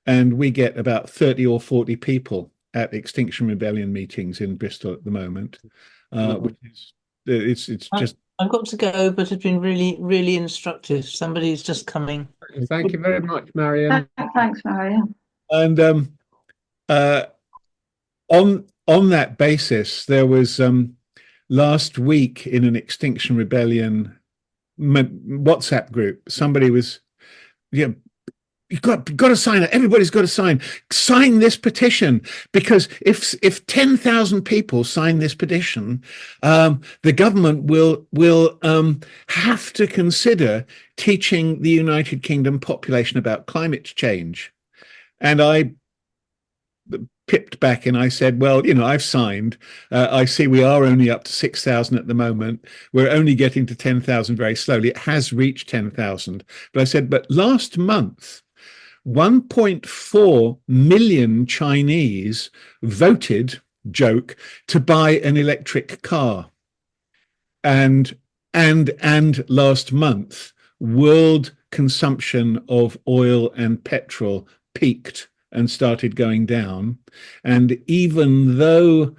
And we get about 30 or 40 people at Extinction Rebellion meetings in Bristol at the moment, which is it's just. I've got to go, but it's been really, really instructive. Somebody's just coming. Thank you very much, Marion. Thanks, Marion. And on that basis, there was last week in an Extinction Rebellion WhatsApp group, somebody was, yeah, you've got to sign it. Everybody's got to sign this petition, because if 10,000 people sign this petition, the government will have to consider teaching the United Kingdom population about climate change. And I pipped back and I said, well, I've signed. I see we are only up to 6,000 at the moment. We're only getting to 10,000 very slowly. It has reached 10,000. But I said, but last month, 1.4 million Chinese voted, joke, to buy an electric car. And last month, world consumption of oil and petrol peaked and started going down. And even though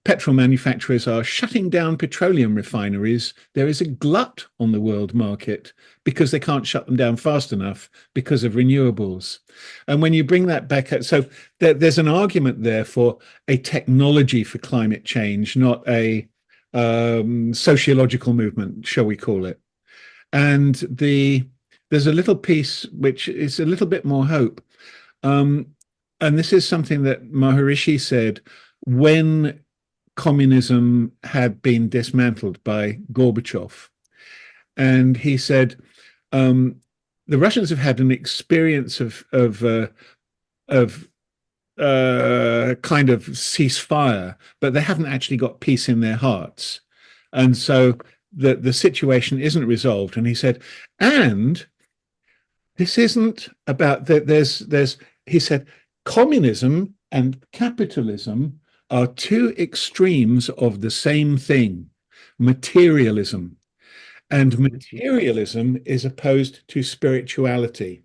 petrol manufacturers are shutting down petroleum refineries, there is a glut on the world market because they can't shut them down fast enough because of renewables. And when you bring that back, so there's an argument there for a technology for climate change, not a sociological movement, shall we call it. And there's a little piece which is a little bit more hope. And this is something that Maharishi said when communism had been dismantled by Gorbachev. And he said, the Russians have had an experience of kind of ceasefire, but they haven't actually got peace in their hearts. And so the situation isn't resolved. And he said, and this isn't about he said, communism and capitalism are two extremes of the same thing, materialism. And materialism is opposed to spirituality.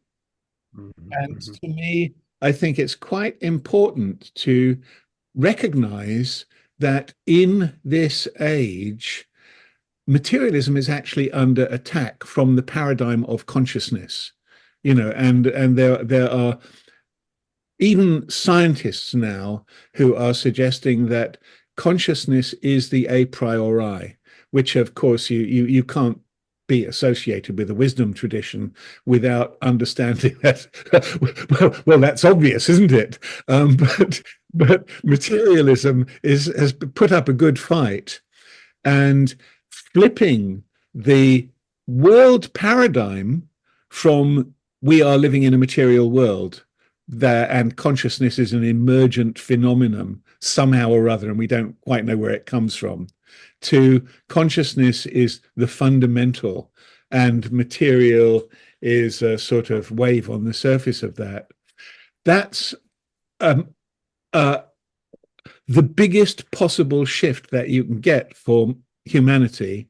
And to me, I think it's quite important to recognize that in this age, materialism is actually under attack from the paradigm of consciousness, and there are even scientists now who are suggesting that consciousness is the a priori, which of course you can't be associated with a wisdom tradition without understanding that. Well, that's obvious, isn't it? But materialism has put up a good fight, and flipping the world paradigm from we are living in a material world there and consciousness is an emergent phenomenon somehow or other, and we don't quite know where it comes from, to consciousness is the fundamental and material is a sort of wave on the surface of that. That's the biggest possible shift that you can get for humanity.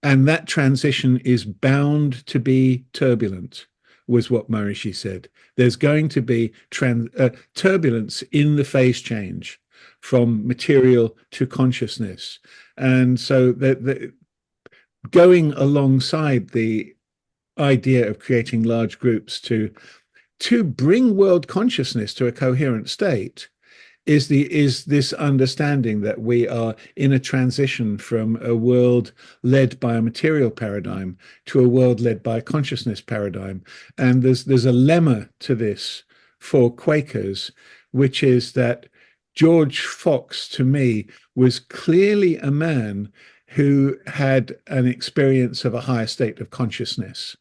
And that transition is bound to be turbulent, was what Maharishi said. There's going to be turbulence in the phase change from material to consciousness. And so going alongside the idea of creating large groups to bring world consciousness to a coherent state is this understanding that we are in a transition from a world led by a material paradigm to a world led by a consciousness paradigm. And there's a lemma to this for Quakers, which is that George Fox, to me, was clearly a man who had an experience of a higher state of consciousness.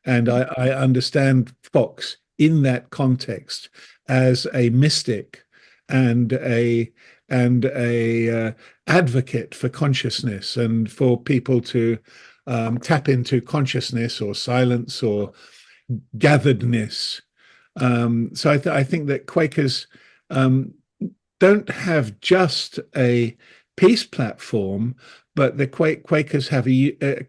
And I understand Fox in that context as a mystic and a advocate for consciousness and for people to tap into consciousness or silence or gatheredness. So I think that Quakers don't have just a peace platform, but the Quakers have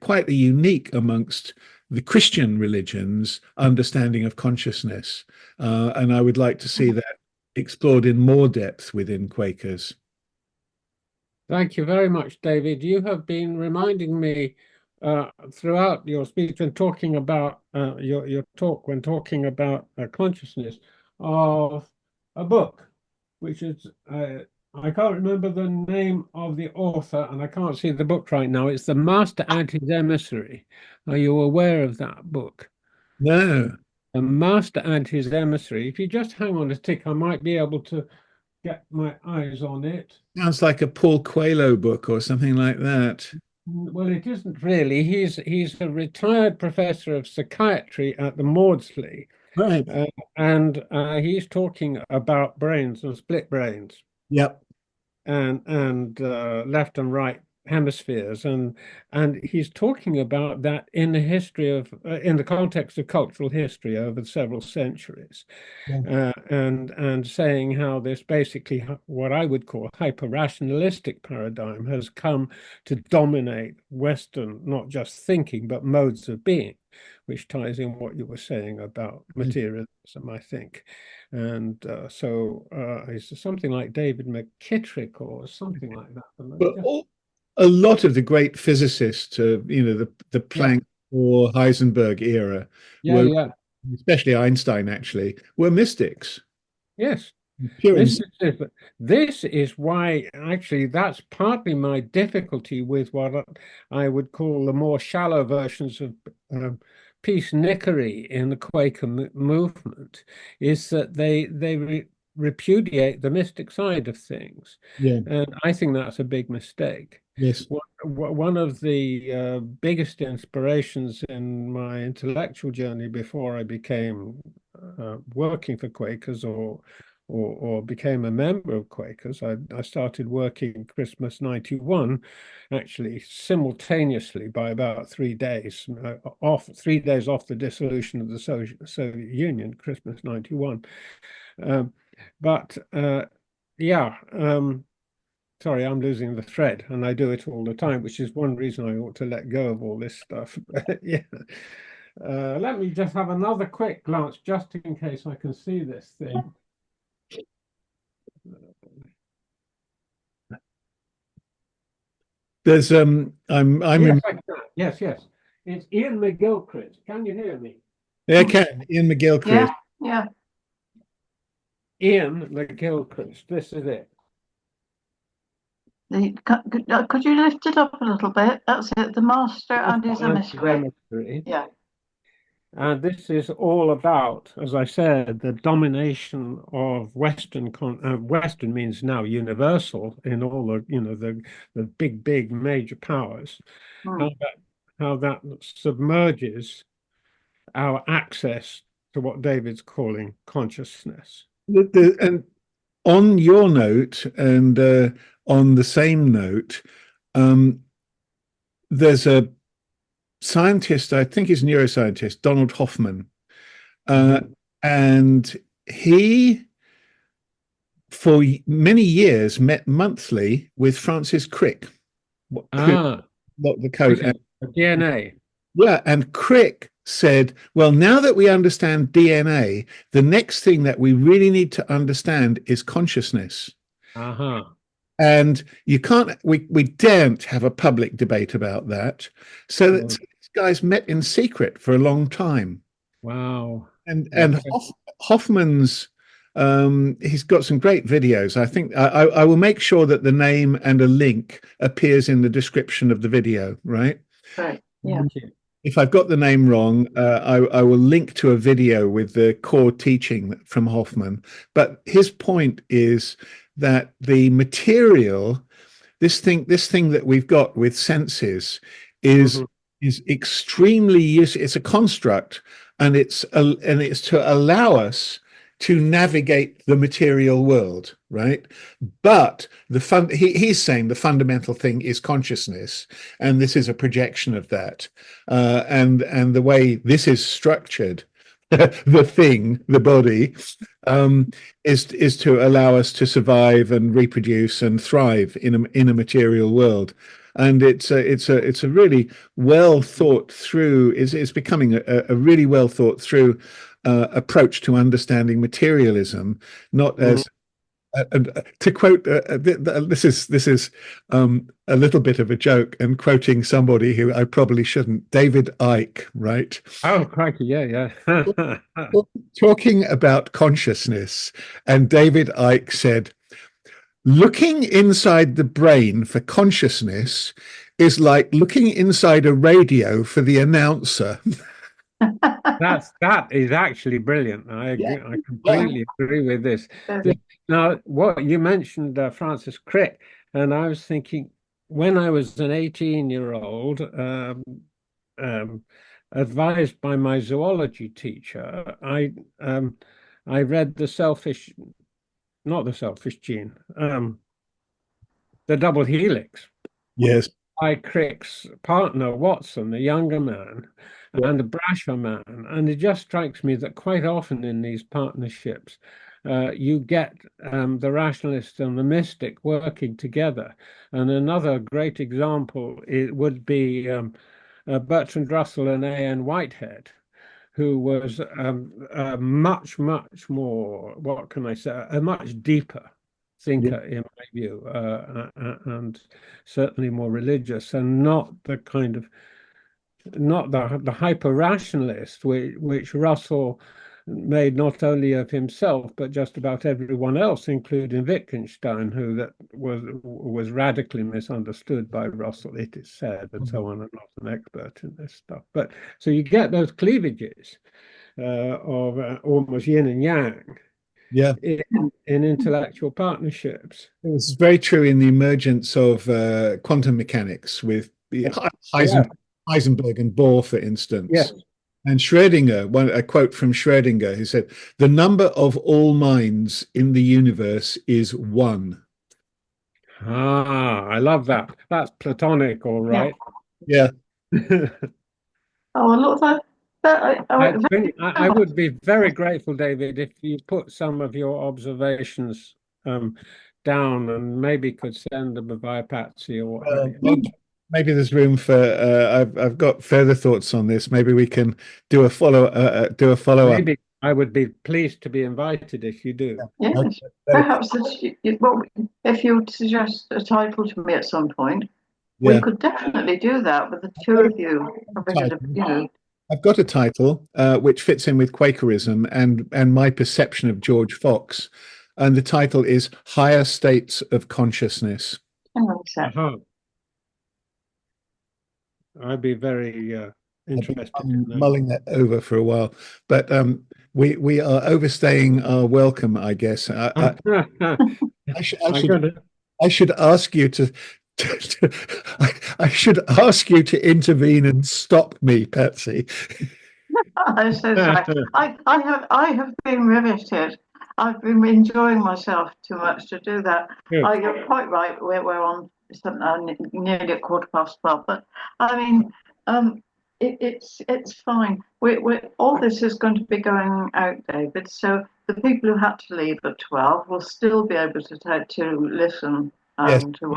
quite a unique amongst the Christian religions understanding of consciousness. And I would like to see that explored in more depth within Quakers. Thank you very much, David. You have been reminding me throughout your speech when talking about your talk, when talking about consciousness, of a book, which is, I can't remember the name of the author, and I can't see the book right now. It's The Master and His Emissary. Are you aware of that book? No. The Master and His Emissary. If you just hang on a tick, I might be able to get my eyes on it. Sounds like a Paul Coelho book or something like that. Well, it isn't really. He's a retired professor of psychiatry at the Maudsley, Right. and he's talking about brains and split brains. Yep. And left and right hemispheres, and he's talking about that in the history of in the context of cultural history over several centuries. Yeah. And saying how this basically what I would call hyper-rationalistic paradigm has come to dominate Western, not just thinking, but modes of being, which ties in what you were saying about materialism, I think. And so it's something like David McKittrick or something like that. But a lot of the great physicists, the Planck or Heisenberg era, especially Einstein, actually, were mystics. Yes. Pure This is why, actually, that's partly my difficulty with what I would call the more shallow versions of peacenickery in the Quaker movement, is that they repudiate the mystic side of things. Yeah. And I think that's a big mistake. Yes. One of the biggest inspirations in my intellectual journey before I became working for Quakers or became a member of Quakers, I started working Christmas '91, actually simultaneously by about 3 days off the dissolution of the Soviet Union, Christmas '91. Sorry, I'm losing the thread, and I do it all the time, which is one reason I ought to let go of all this stuff. Yeah. Let me just have another quick glance, just in case I can see this thing. There's Yes. It's Ian McGilchrist. Can you hear me? Yeah, I can. Ian McGilchrist. Yeah. Ian McGilchrist. This is it. Could you lift it up a little bit? That's it. The Master and His Emissary. Yeah. And this is all about, as I said, the domination of Western. Western means now universal in all the big major powers. How that submerges our access to what David's calling consciousness. And on your note, and on the same note, there's a scientist, I think he's a neuroscientist, Donald Hoffmann, and he, for many years, met monthly with Francis Crick. The code. DNA. Yeah, and Crick said, well, now that we understand DNA, the next thing that we really need to understand is consciousness. And you can't, we daren't have a public debate about that. So that these guys met in secret for a long time. Wow. And Hoffman's He's got some great videos. I think I will make sure that the name and a link appears in the description of the video, right? Right. Yeah. Thank you. If I've got the name wrong, I will link to a video with the core teaching from Hoffman. But his point is that the material, this thing that we've got with senses, is extremely useful. It's a construct, and it's to allow us to navigate the material world, right? But he's saying the fundamental thing is consciousness, and this is a projection of that. And the way this is structured, the body, is to allow us to survive and reproduce and thrive in a material world. And it's a really well thought through. It's becoming a really well thought through approach to understanding materialism, not as to quote. This is a little bit of a joke, and quoting somebody who I probably shouldn't. David Icke, right? Oh, crikey, yeah. Talking about consciousness, and David Icke said, looking inside the brain for consciousness is like looking inside a radio for the announcer. That is actually brilliant. I agree. I completely agree with this. Now, what you mentioned, Francis Crick, and I was thinking when I was an 18-year-old, advised by my zoology teacher, I read not the selfish gene, the double helix. Yes. By Crick's partner, Watson, the younger man, and the brasher man. And it just strikes me that quite often in these partnerships, you get the rationalist and the mystic working together. And another great example would be Bertrand Russell and A.N. Whitehead, who was much more, what can I say, a much deeper thinker in my view, and certainly more religious, and not the hyper rationalist which Russell made not only of himself but just about everyone else, including Wittgenstein, who that was radically misunderstood by Russell, it is said, and so on. I'm not an expert in this stuff, but so you get those cleavages of almost yin and yang. Yeah, in intellectual partnerships. it was very true in the emergence of quantum mechanics with Heisenberg and Bohr, for instance. Yes. And Schrödinger, a quote from Schrödinger, who said, "The number of all minds in the universe is one." Ah, I love that. That's Platonic, all right. Yeah. Oh, I love that. I would be very grateful, David, if you put some of your observations down and maybe could send them via Patsy or what. Maybe there's room for. I've got further thoughts on this. Maybe we can do a follow up. Maybe I would be pleased to be invited if you do. Yes, perhaps if you would suggest a title to me at some point, we could definitely do that with the two of you. I've got a title which fits in with Quakerism and my perception of George Fox, and the title is Higher States of Consciousness. I'd be very interested. I'm mulling that over for a while, but we are overstaying our welcome, I guess. I should ask you to. I should ask you to intervene and stop me, Patsy. I'm so sorry. I have been riveted. I've been enjoying myself too much to do that. You're quite right. We're on nearly at 12:15, but I mean, it's fine. All this is going to be going out, David. So the people who had to leave at 12 will still be able to listen to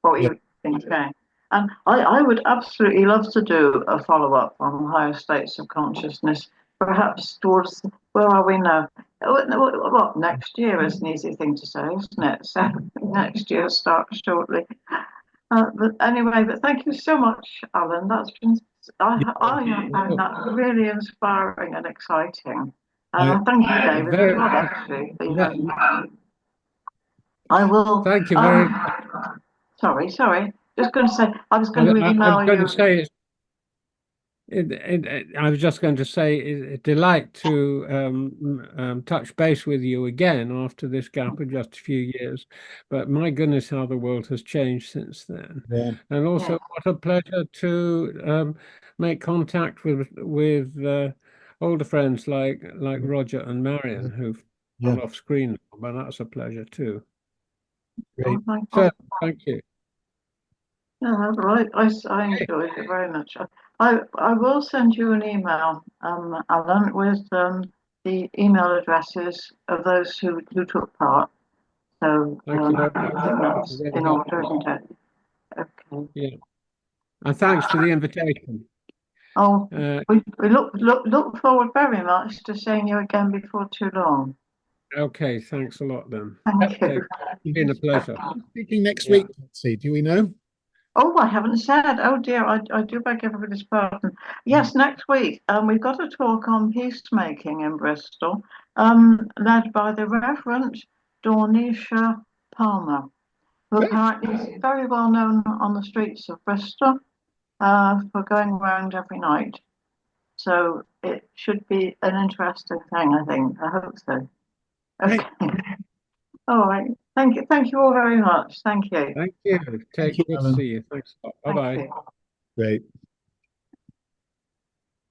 what you've been saying. And I would absolutely love to do a follow-up on higher states of consciousness, perhaps towards, where are we now? What, next year is an easy thing to say, isn't it? So next year starts shortly. But anyway, thank you so much, Alan. That's been, I have found that really inspiring and exciting. Thank you, David, as well, actually. I will. Thank you very Sorry. Just going to say, I was going to email I was going you. to say I was just going to say it's a delight to touch base with you again after this gap of just a few years. But my goodness, how the world has changed since then. Yeah. And also, what a pleasure to make contact with older friends like Roger and Marion, who've gone off screen. But that's a pleasure too. Great. So, thank you. Yeah, right. I enjoyed it very much. I will send you an email, Alan, with the email addresses of those who took part. So Thank you very I much. think that's in order, isn't it? Okay. Yeah. And thanks for the invitation. Oh, we look forward very much to seeing you again before too long. Okay, thanks a lot then. Thank you. It's been a pleasure. Speaking next week, let's see, do we know? Oh, I haven't said. Oh dear, I do beg everybody's pardon. Yes, next week we've got a talk on peacemaking in Bristol, led by the Reverend Dornisha Palmer, who apparently is very well known on the streets of Bristol for going around every night. So it should be an interesting thing, I think. I hope so. Okay. All right. Thank you. Thank you all very much. Thank you. Thank you. Good to see you. Thanks a lot. Bye-bye. Great.